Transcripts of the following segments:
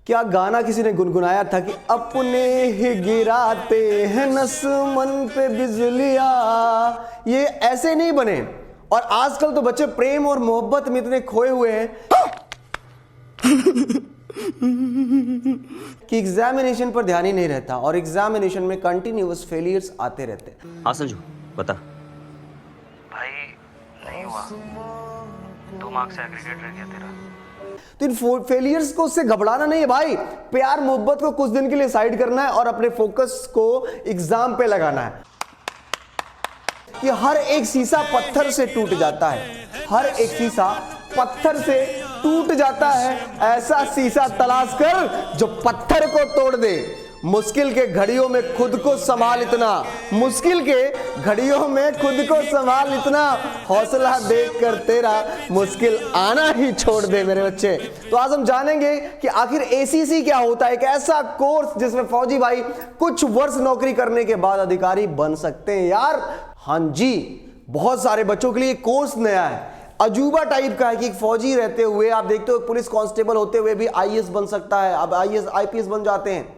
क्या गाना किसी ने गुनगुनाया था कि अपने ही गिराते हैं नस्मन पे बिजलियां। ये ऐसे नहीं बने। और आजकल तो बच्चे प्रेम और मोहब्बत में इतने खोए हुए हैं कि एग्जामिनेशन पर ध्यान ही नहीं रहता और एग्जामिनेशन में कंटिन्यूअस फेलियर्स आते रहते हैं। हाँ संजू बता। भाई नहीं हुआ, 2 मार्क्स से एग्रीगेट रह गया तेरा। तो इन फेलियर्स को उससे घबराना नहीं है भाई। प्यार मोहब्बत को कुछ दिन के लिए साइड करना है और अपने फोकस को एग्जाम पे लगाना है। कि हर एक शीशा पत्थर से टूट जाता है, हर एक शीशा पत्थर से टूट जाता है। ऐसा शीशा तलाश कर जो पत्थर को तोड़ दे। मुश्किल के घड़ियों में खुद को संभाल इतना, मुश्किल के घड़ियों में खुद को संभाल इतना, हौसला देखकर तेरा मुश्किल आना ही छोड़ दे मेरे बच्चे। तो आज हम जानेंगे कि आखिर एसीसी क्या होता है। एक ऐसा कोर्स जिसमें फौजी भाई कुछ वर्ष नौकरी करने के बाद अधिकारी बन सकते हैं। यार हाँ जी, बहुत सारे बच्चों के लिए कोर्स नया है, अजूबा टाइप का है कि एक फौजी रहते हुए आप देखते हो पुलिस कांस्टेबल होते हुए भी आईएएस बन सकता है। अब आईएएस आईपीएस बन जाते हैं।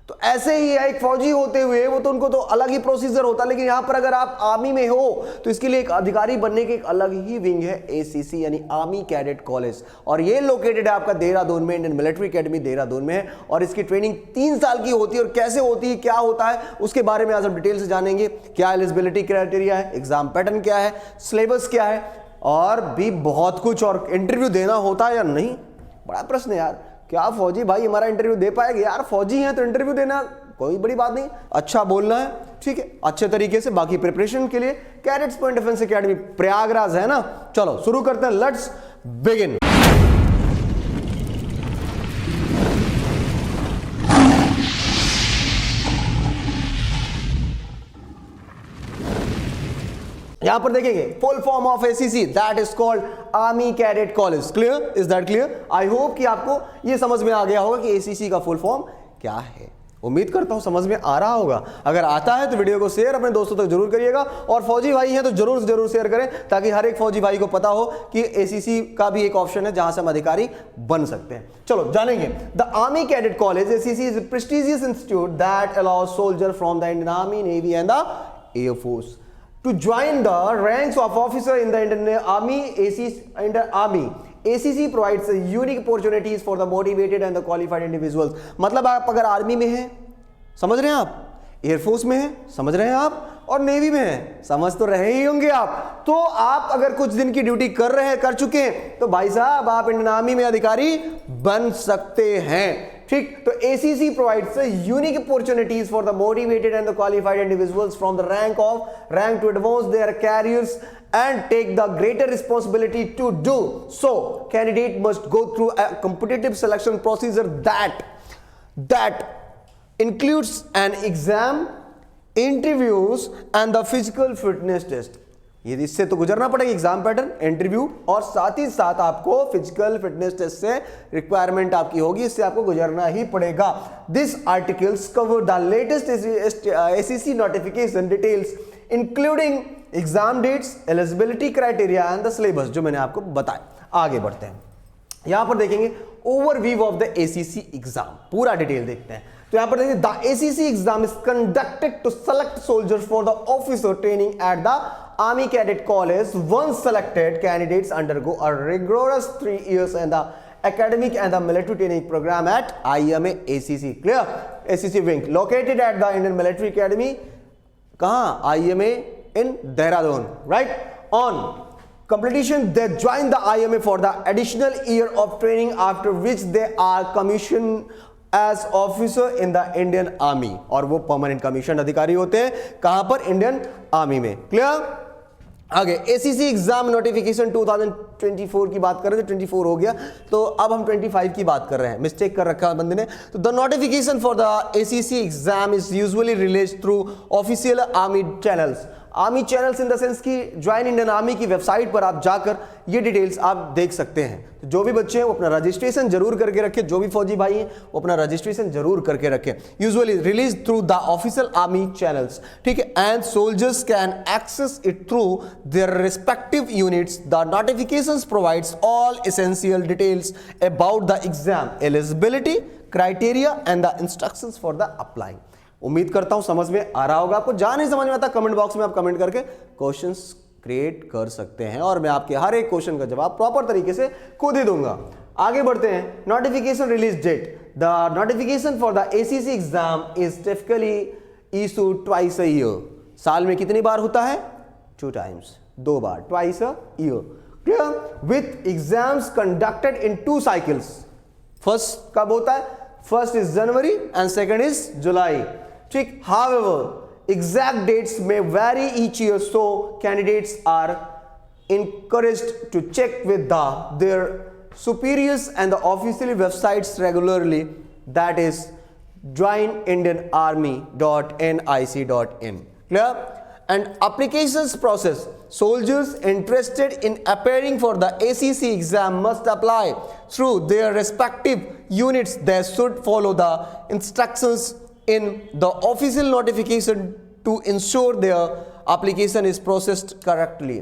तो ऐसे ही है, एक फौजी होते हुए वो तो उनको तो अलग ही प्रोसीजर होता है, लेकिन यहां पर अगर आप आर्मी में हो तो इसके लिए एक अधिकारी बनने की एक अलग ही विंग है, एसीसी यानी आर्मी कैडेट कॉलेज। और ये लोकेटेड है आपका देहरादून में, इंडियन मिलिट्री एकेडमी देहरादून में है। और इसकी ट्रेनिंग 3 साल की होती है। और कैसे होती है, क्या होता है, उसके बारे में आज हम डिटेल से जानेंगे। क्या एलिजिबिलिटी क्राइटेरिया है, एग्जाम पैटर्न क्या है, सिलेबस क्या है, और भी बहुत कुछ। और इंटरव्यू देना होता है या नहीं, बड़ा प्रश्न है यार। क्या फौजी भाई हमारा इंटरव्यू दे पाएंगे? यार फौजी हैं तो इंटरव्यू देना कोई बड़ी बात नहीं, अच्छा बोलना है, ठीक है, अच्छे तरीके से। बाकी प्रिपरेशन के लिए cadets point defence academy Prayagraj है ना। चलो शुरू करते हैं, लेट्स बिगिन। यहां पर देखेंगे full form of ACC, that is called army cadet college. Clear? Is that clear? I hope कि आपको यह समझ में आ गया होगा कि एसीसी का फुल फॉर्म क्या है। उम्मीद करता हूं समझ में आ रहा होगा। अगर आता है तो वीडियो को शेयर अपने दोस्तों तक जरूर करिएगा। और फौजी भाई हैं तो जरूर से जरूर शेयर करें, ताकि हर एक फौजी भाई को पता हो कि एसीसी का भी एक ऑप्शन है जहां से हम अधिकारी बन सकते हैं। चलो जानेंगे। The army cadet college ACC is a prestigious institute that allows soldier from the Indian army, navy and the air force to join the ranks of officer in the Indian Army. ACC provides unique opportunities for the motivated and the qualified individuals. मतलब आप अगर army में हैं, समझ रहे हैं आप, air force में हैं, समझ रहे हैं आप, और नेवी में हैं, समझ तो रहे ही होंगे आप। तो आप अगर कुछ दिन की ड्यूटी कर रहे हैं, कर चुके हैं, तो भाई साहब आप इंडियन आर्मी में अधिकारी बन सकते हैं। ठीक, तो ACC provides unique opportunities for the motivated and the qualified individuals from the rank to advance their careers and take the greater responsibility to do so. Candidate must go through a competitive selection procedure that includes an exam, interviews and the physical fitness test. ये इससे तो गुजरना पड़ेगा, exam pattern, interview, और साथ ही साथ आपको फिजिकल फिटनेस टेस्ट से रिक्वायरमेंट आपकी होगी, इससे आपको गुजरना ही पड़ेगा। This articles cover the latest ACC notification details including exam dates, eligibility criteria and the syllabus, जो मैंने आपको बताया। आगे बढ़ते हैं, यहां पर देखेंगे overview of the ACC exam, पूरा डिटेल देखते हैं। तो यहां पर देखिए, the ACC exam is conducted to select soldiers for the officer training at the Army Cadet College. Once selected, candidates undergo a rigorous 3 years and the academic and the military training program at IMA ACC. Clear? ACC wing located at the Indian Military Academy. कहाँ? IMA in Dehradun. Right? On completion, they join the IMA for the additional year of training, after which they are commissioned as officer in the Indian Army. और वो permanent commission अधिकारी होते हैं कहां पर? Indian army में। Clear? आगे ACC exam notification 2024 की बात कर रहे थे, 24 हो गया, तो अब हम 25 की बात कर रहे हैं, मिस्टेक कर रखा है बंदे ने। तो the notification for the ACC exam is usually release through official army channels. Army channels in the sense की ज्वाइन इंडियन आर्मी की वेबसाइट पर आप जाकर ये डिटेल्स आप देख सकते हैं। तो जो भी बच्चे हैं वो अपना रजिस्ट्रेशन जरूर करके रखें, जो भी फौजी भाई हैं वो अपना रजिस्ट्रेशन जरूर करके रखें। Usually release through the official army channels, ठीक है, and soldiers can access it through their respective units. The notifications provides all essential details about the exam, eligibility, criteria and the instructions for the applying. उम्मीद करता हूं समझ में आ रहा होगा आपको। जहां नहीं समझ में आता कमेंट बॉक्स में आप कमेंट करके क्वेश्चंस क्रिएट कर सकते हैं और मैं आपके हर एक क्वेश्चन का जवाब प्रॉपर तरीके से खुद ही दूंगा। आगे बढ़ते हैं। Notification release date. The notification for the ACC exam is typically issued twice a year. साल में कितनी बार होता है? 2 टाइम्स, 2 बार, twice a year. Clear? With exams conducted in 2 cycles. First कब होता है? First is January and second is July. ठीक। However exact dates may vary each year, so candidates are encouraged to check with their superiors and the official websites regularly, that is joinindianarmy.nic.in. Clear? And applications process. Soldiers interested in appearing for the ACC exam must apply through their respective units. They should follow the instructions in the official notification to ensure their application is processed correctly.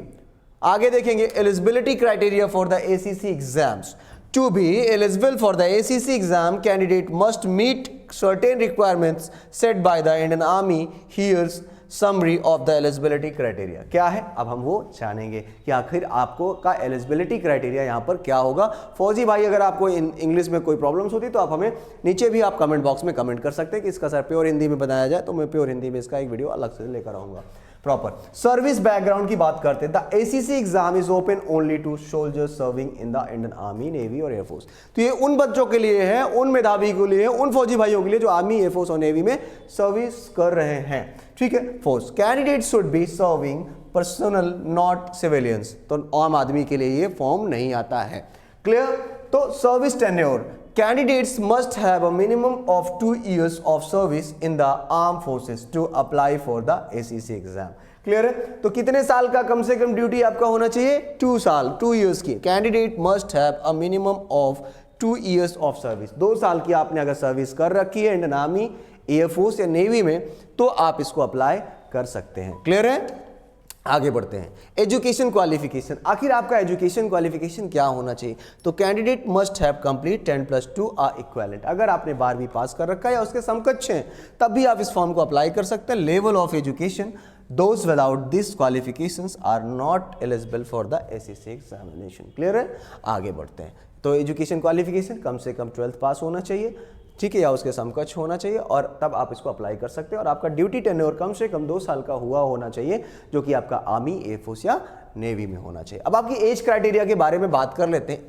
आगे देखेंगे eligibility criteria for the ACC exams. To be eligible for the ACC exam, candidate must meet certain requirements set by the Indian Army. Here's summary of the eligibility criteria. क्या है? अब हम वो जानेंगे कि आखिर आपको का eligibility criteria यहाँ पर क्या होगा। फौजी भाई अगर आपको इंग्लिश में कोई प्रॉब्लम्स होती तो आप हमें नीचे भी आप कमेंट बॉक्स में कमेंट कर सकते हैं कि इसका सर प्योर हिंदी में बनाया जाए, तो मैं प्योर हिंदी में इसका एक वीडियो अलग से लेकर आऊँगा। प्रॉपर सर्विस बैकग्राउंड की बात करते हैं। The ACC exam is open only to soldiers serving in the Indian army, navy और एयरफोर्स। तो ये उन बच्चों के लिए है, उन मेधावी के लिए, उन फौजी भाइयों के लिए जो आर्मी, एयरफोर्स और नेवी में सर्विस कर रहे हैं। ठीक है। Force candidate should be serving personal not civilians. तो आम आदमी के लिए ये फॉर्म नहीं आता है। क्लियर? तो service tenure, candidates must have a minimum of 2 years of service in the armed forces to apply for the ACC exam. Clear है? तो कितने साल का कम से कम ड्यूटी आपका होना चाहिए? 2 साल, 2 years की। Candidate must have a minimum of 2 years of service. 2 साल की आपने अगर सर्विस कर रखी है इंडियन आर्मी, एयरफोर्स या नेवी में, तो आप इसको अप्लाई कर सकते हैं। क्लियर है? आगे बढ़ते हैं। Education qualification. आखिर आपका एजुकेशन क्वालिफिकेशन क्या होना चाहिए? तो candidate must have complete 10+2 equivalent. अगर आपने 12वीं पास कर रखा है या उसके समकक्ष हैं तब भी आप इस फॉर्म को अप्लाई कर सकते हैं। Level of education, those without these qualifications are not eligible for the ACC examination. Clear है? आगे बढ़ते हैं। तो एजुकेशन क्वालिफिकेशन कम से कम 12th पास होना चाहिए, ठीक है, या उसके समकक्ष होना चाहिए, और तब आप इसको अप्लाई कर सकते हैं। और आपका ड्यूटी टेन्योर कम से कम 2 साल का हुआ होना चाहिए, जो कि आपका आर्मी, एयरफोर्स या नेवी में होना चाहिए। अब आपकी एज क्राइटेरिया के बारे में बात कर लेते हैं।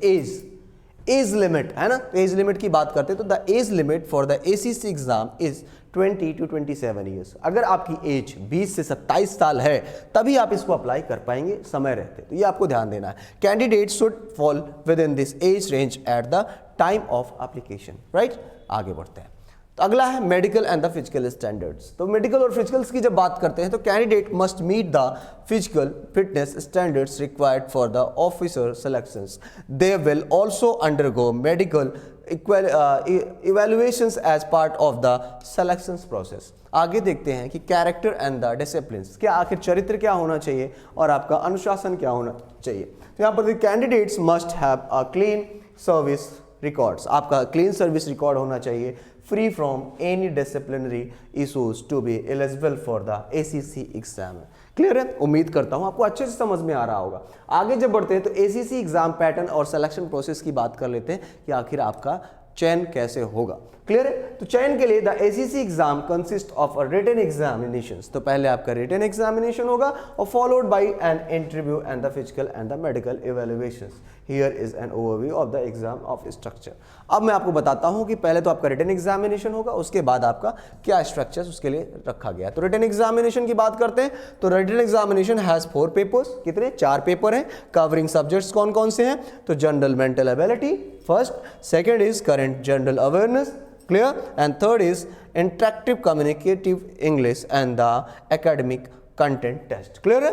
एज लिमिट है ना, तो एज लिमिट की बात करते हैं। तो the age limit for the ACC exam is 20 to 27 years. अगर आपकी एज 20 से 27 साल है तभी आप इसको अप्लाई कर पाएंगे समय रहते, तो ये आपको ध्यान देना है। Candidate should fall within this age range at the time of application. Right? आगे बढ़ते हैं। तो अगला है medical and the physical standards. तो मेडिकल और फिजिकल्स की जब बात करते हैं तो candidate must meet the physical fitness standards required for the officer selections. They will also undergo medical evaluations as part of the selections process. आगे देखते हैं कि कैरेक्टर एंड द डिसिप्लिन्स, क्या आखिर चरित्र क्या होना चाहिए और आपका अनुशासन क्या होना चाहिए। तो यहाँ पर candidates must have a clean service records. आपका क्लीन सर्विस रिकॉर्ड होना चाहिए, free from any disciplinary issues to be eligible for the ACC exam. Clear है? उम्मीद करता हूं आपको अच्छे से समझ में आ रहा होगा। आगे जब बढ़ते हैं तो ACC एग्जाम पैटर्न और सिलेक्शन प्रोसेस की बात कर लेते हैं कि आखिर आपका चयन कैसे होगा। क्लियर है? तो चयन के लिए the ACC exam consist of a written examinations. तो पहले आपका रिटन एग्जामिनेशन होगा और followed by an interview and the physical and the medical evaluations. Here is an overview of the exam of structure. अब मैं आपको बताता हूं कि पहले तो आपका रिटन एग्जामिनेशन होगा, उसके बाद आपका क्या स्ट्रक्चर्स उसके लिए रखा गया है। तो रिटन एग्जामिनेशन की बात करते हैं तो रिटन एग्जामिनेशन हैज 4 पेपर्स। कितने? 4 पेपर हैं। कवरिंग सब्जेक्ट्स कौन कौन से हैं? तो general mental ability first, second is current general awareness, clear, and third is interactive communicative English and the academic content test. Clear है?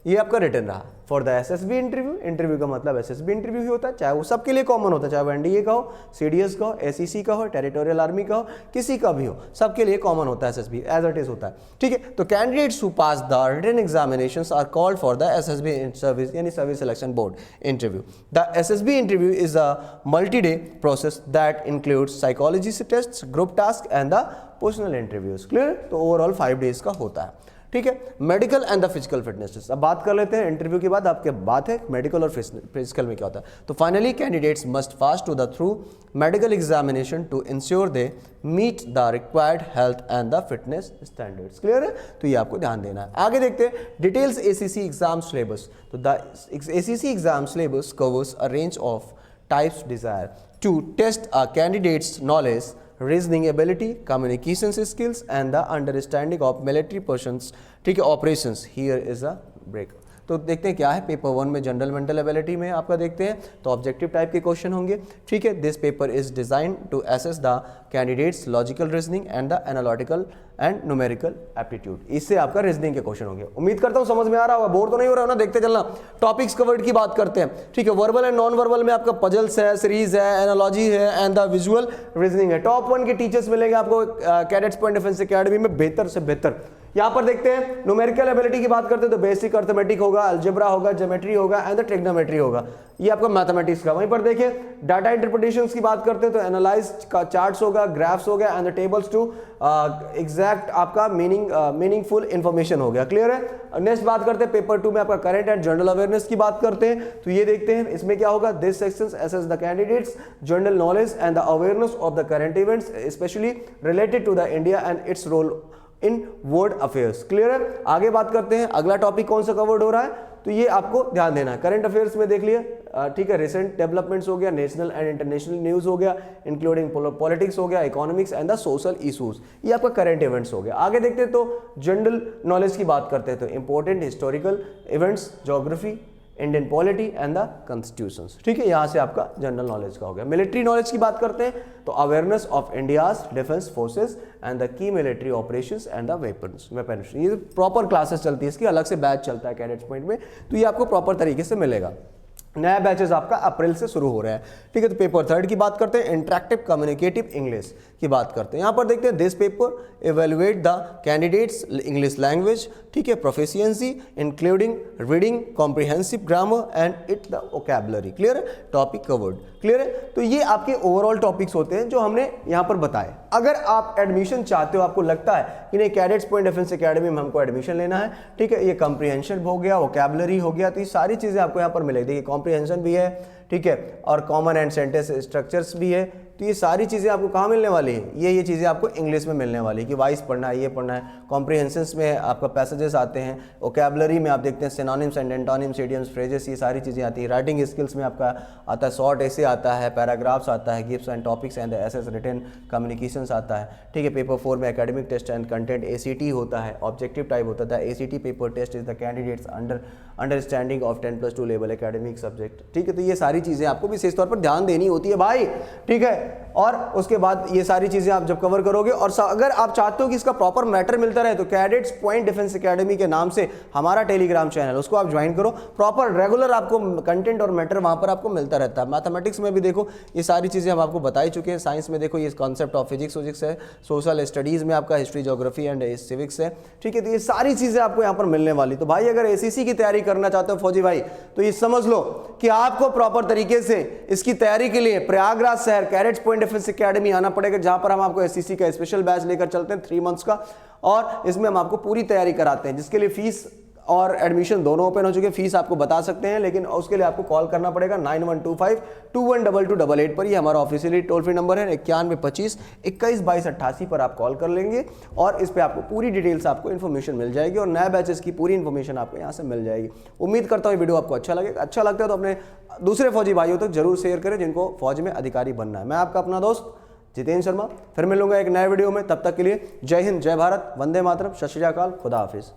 ये आपका रिटर्न रहा। For the SSB interview, interview का मतलब एसएसबी इंटरव्यू ही होता है, चाहे वो सबके लिए कॉमन होता है, चाहे वो एनडीए का हो, सीडीएस का हो, एसईसी का हो, टेरिटोरियल आर्मी का हो, किसी का भी हो, सबके लिए कॉमन होता है एसएसबी, एज इट इज होता है। ठीक है, तो candidates who pass the written examinations are called for the SSB service यानी service selection board interview. The SSB interview is a multi day process that includes psychology test, group task and the personal interviews. Clear? तो overall 5 days का होता है। ठीक है, medical and the physical fitness test. अब बात कर लेते हैं इंटरव्यू के बाद आपके बात है मेडिकल और फिजिकल में क्या होता है। तो finally candidates must pass to the through medical examination to ensure they meet the required health and the fitness standards. Clear है? तो ये आपको ध्यान देना है। आगे देखते हैं डिटेल्स एसीसी एग्जाम सिलेबस। तो the ACC exam syllabus covers a range of types desire to test a candidates knowledge, reasoning ability, communications skills and the understanding of military persons, ठीक है, operations। Here is a break। तो देखते हैं क्या है paper 1 में general mental ability में आपका देखते हैं तो ऑब्जेक्टिव टाइप के क्वेश्चन होंगे। ठीक है, this paper is design to assess the candidates logical reasoning and the analytical and numerical aptitude. इससे आपका रीजनिंग के क्वेश्चन होंगे। उम्मीद करता हूं समझ में आ रहा होगा, बोर तो नहीं हो रहा है ना। देखते चलना, टॉपिक्स कवर्ड की बात करते हैं। ठीक है, वर्बल एंड नॉन वर्बल में आपका पजल्स है, सीरीज है, एनालॉजी है एंड द विजुअल रीजनिंग है। टॉप 1 के टीचर्स मिलेंगे आपको कैडेट्स पॉइंट डिफेंस एकेडमी में, बेहतर से बेहतर। यहां पर देखते हैं न्यूमेरिकल एबिलिटी की बात करते हैं तो बेसिक अर्थमेटिक होगा, अलजेब्रा होगा, ज्योमेट्री होगा एंड द ट्रिग्नोमेट्री होगा। ये आपका मैथमेटिक्स का। वहीं पर देखिए डाटा इंटरप्रिटेशंस की बात करते हैं तो एनालाइज का चार्ट्स होगा, ग्राफ्स हो गया and the tables two exact आपका मीनिंगफुल इंफॉर्मेशन हो गया। क्लियर है? नेक्स्ट बात करते हैं पेपर 2 में आपका करंट एंड जनरल अवेयरनेस की बात करते हैं तो ये देखते हैं इसमें क्या होगा। This sections assess the candidates general knowledge and the awareness of the current events specially related to the India and its role in world affairs. Clear है? आगे बात करते हैं अगला टॉपिक कौन सा कवर्ड हो रहा है तो ये आपको ध्यान देना है। करंट अफेयर्स में देख लिए, ठीक है, रिसेंट डेवलपमेंट्स हो गया, नेशनल एंड इंटरनेशनल न्यूज हो गया, इंक्लूडिंग पॉलिटिक्स हो गया, economics and the social issues. ये आपका करंट इवेंट्स हो गया। आगे देखते हैं तो जनरल नॉलेज की बात करते हैं तो important historical events, geography, Indian polity and the constitutions. ठीक है, यहां से आपका जनरल नॉलेज का हो गया। मिलिट्री नॉलेज की बात करते हैं तो awareness of India's defence forces and the key military operations and the weapons. ये प्रॉपर क्लासेस चलती है, इसकी अलग से बैच चलता है कैडेट्स पॉइंट में, तो ये आपको प्रॉपर तरीके से मिलेगा। नया बैचेस आपका अप्रैल से शुरू हो रहा है। ठीक है, तो पेपर 3 की बात करते हैं, इंटरेक्टिव कम्युनिकेटिव इंग्लिश की बात करते हैं। यहाँ पर देखते हैं this paper evaluate the candidates English language, ठीक है, proficiency including reading, comprehensive grammar and it the vocabulary. Clear है? Topic covered. क्लियर है? तो ये आपके ओवरऑल टॉपिक्स होते हैं जो हमने यहाँ पर बताए। अगर आप एडमिशन चाहते हो, आपको लगता है कि नहीं कैडेट्स पॉइंट डिफेंस एकेडमी में हमको एडमिशन लेना है, ठीक है, ये कॉम्प्रिहेंशन हो गया, वोकैबुलरी हो गया, तो ये सारी चीज़ें आपको यहाँ पर मिलेगी। देखिए कॉम्प्रिहेंशन भी है, ठीक है, और कॉमन एंड सेंटेंस स्ट्रक्चर्स भी है, तो ये सारी चीज़ें आपको कहाँ मिलने वाली है, ये चीज़ें आपको इंग्लिश में मिलने वाली है कि वाइस पढ़ना है, ये पढ़ना है। कॉम्प्रिहेंशंस में आपका पैसेजेस आते हैं, वोकैबुलरी में आप देखते हैं synonyms and antonyms, idioms, phrases, ये सारी चीज़ें आती है। राइटिंग स्किल्स में आपका आता है शॉर्ट ऐसे आता है, पैराग्राफ्स आता है, gives and topics and assess written communications आता है। ठीक है, पेपर 4 में academic test and content ACT होता है, ऑब्जेक्टिव टाइप होता है। ACT paper test is the candidates understanding of 10+2 level academic subject. ठीक है, तो ये सारी चीज़ें आपको विशेष तौर पर ध्यान देनी होती है भाई। ठीक है, और उसके बाद ये सारी चीज़ें आप जब कवर करोगे और अगर आप चाहते हो कि इसका प्रॉपर मैटर मिलता रहे तो कैडेट्स पॉइंट डिफेंस एकेडमी के नाम से हमारा टेलीग्राम चैनल, उसको आप ज्वाइन करो। प्रॉपर रेगुलर आपको कंटेंट और मैटर वहाँ पर आपको मिलता रहता है। मैथमेटिक्स में भी देखो ये सारी चीज़ें हम आपको बता ही चुके हैं। साइंस में देखो ये कॉन्सेप्ट ऑफ फिजिक्स है, सोशल स्टडीज़ में आपका हिस्ट्री, ज्योग्राफी एंड सिविक्स है। ठीक है, तो ये सारी चीज़ें आपको यहाँ पर मिलने वाली। तो भाई अगर ACC की तैयारी करना चाहते हो फौजी भाई, तो ये समझ लो कि आपको प्रॉपर तरीके से इसकी तैयारी के लिए प्रयागराज शहर कैडेट्स पॉइंट डिफेंस एकेडमी आना पड़ेगा, जहां पर हम आपको SCC का स्पेशल बैच लेकर चलते हैं 3 मंथ्स का, और इसमें हम आपको पूरी तैयारी कराते हैं, जिसके लिए फीस और एडमिशन दोनों ओपन हो चुके हैं। फीस आपको बता सकते हैं, लेकिन उसके लिए आपको कॉल करना पड़ेगा 9125212288 पर। ये हमारा ऑफिशियली टोल फ्री नंबर है, 9125212288 पर आप कॉल कर लेंगे और इस पर आपको पूरी डिटेल्स आपको इन्फॉर्मेशन मिल जाएगी और नए बैचेस की पूरी इन्फॉर्मेशन आपको यहाँ से मिल जाएगी। उम्मीद करता हूँ वीडियो आपको अच्छा लगेगा। अच्छा लगता है तो अपने दूसरे फौजी भाइयों तक जरूर शेयर करें जिनको फौज में अधिकारी बनना है। मैं आपका अपना दोस्त जितेंद्र शर्मा, फिर मिलूंगा एक नए वीडियो में। तब तक के लिए जय हिंद, जय भारत, वंदे मातरम, सत श्री अकाल, खुदा हाफिज।